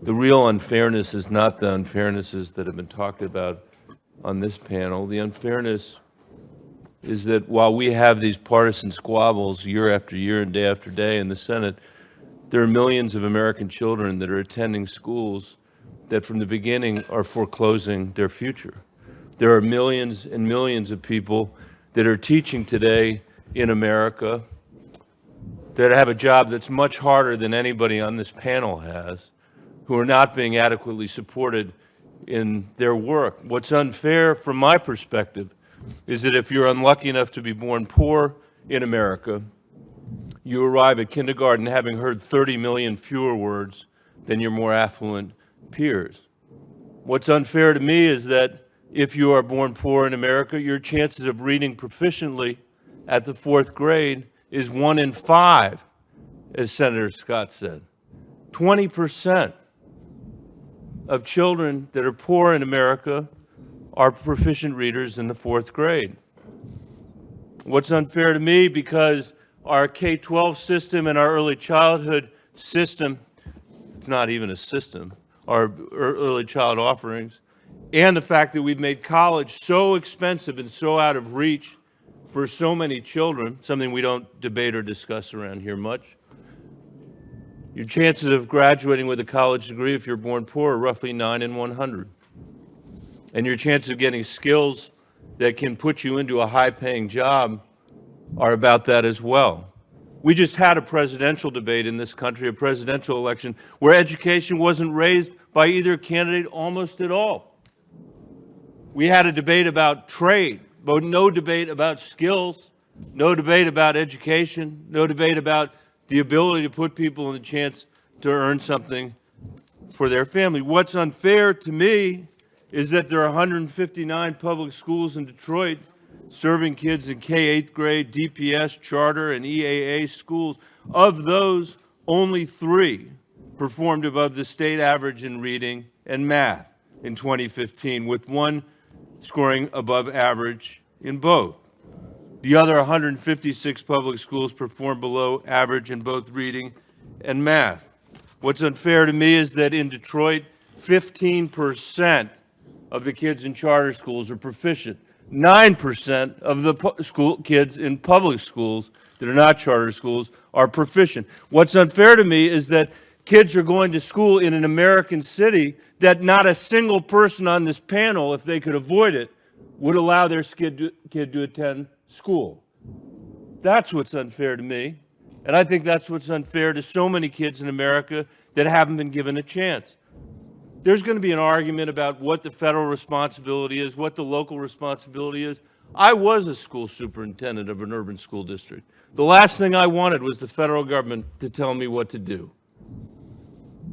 The real unfairness is not the unfairnesses that have been talked about on this panel. The unfairness is that while we have these partisan squabbles year after year and day after day in the Senate, there are millions of American children that are attending schools that from the beginning are foreclosing their future. There are millions and millions of people that are teaching today in America that have a job that's much harder than anybody on this panel has, who are not being adequately supported in their work. What's unfair from my perspective is that if you're unlucky enough to be born poor in America, you arrive at kindergarten having heard 30 million fewer words than your more affluent peers. What's unfair to me is that if you are born poor in America, your chances of reading proficiently at the 4th grade is 1 in 5, as Senator Scott said. 20% of children that are poor in America are proficient readers in the 4th grade. What's unfair to me, because our K-12 system and our early childhood system, it's not even a system, our early child offerings, and the fact that we've made college so expensive and so out of reach for so many children, something we don't debate or discuss around here much. Your chances of graduating with a college degree if you're born poor are roughly 9 in 100. And your chances of getting skills that can put you into a high-paying job are about that as well. We just had a presidential debate in this country, a presidential election, where education wasn't raised by either candidate almost at all. We had a debate about trade, but no debate about skills, no debate about education, no debate about the ability to put people in the chance to earn something for their family. What's unfair to me is that there are 159 public schools in Detroit serving kids in K-8 grade, DPS, charter, and EAA schools. Of those, only 3 performed above the state average in reading and math in 2015, with 1 scoring above average in both. The other 156 public schools performed below average in both reading and math. What's unfair to me is that in Detroit, 15% of the kids in charter schools are proficient. 9% of the school kids in public schools that are not charter schools are proficient. What's unfair to me is that kids are going to school in an American city that not a single person on this panel, if they could avoid it, would allow their kid to attend school. That's what's unfair to me. And I think that's what's unfair to so many kids in America that haven't been given a chance. There's going to be an argument about what the federal responsibility is, what the local responsibility is. I was a school superintendent of an urban school district. The last thing I wanted was the federal government to tell me what to do.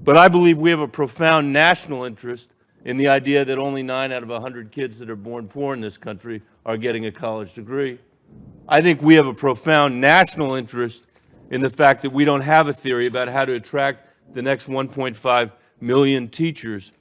But I believe we have a profound national interest in the idea that only 9 out of 100 kids that are born poor in this country are getting a college degree. I think we have a profound national interest in the fact that we don't have a theory about how to attract the next 1.5 million teachers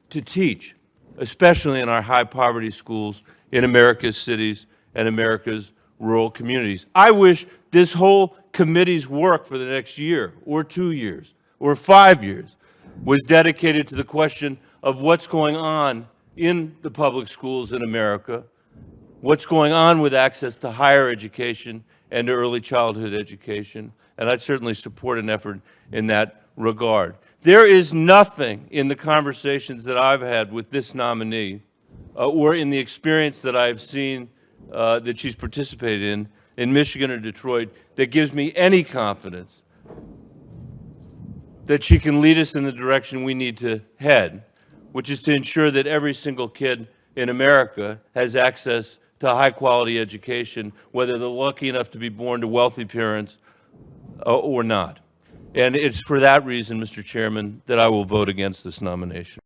to teach, especially in our high poverty schools in America's cities and America's rural communities. I wish this whole committee's work for the next year or 2 years or 5 years was dedicated to the question of what's going on in the public schools in America, what's going on with access to higher education and to early childhood education, and I'd certainly support an effort in that regard. There is nothing in the conversations that I've had with this nominee or in the experience that I've seen that she's participated in Michigan or Detroit that gives me any confidence that she can lead us in the direction we need to head, which is to ensure that every single kid in America has access to high-quality education, whether they're lucky enough to be born to wealthy parents or not. And it's for that reason, Mr. Chairman, that I will vote against this nomination.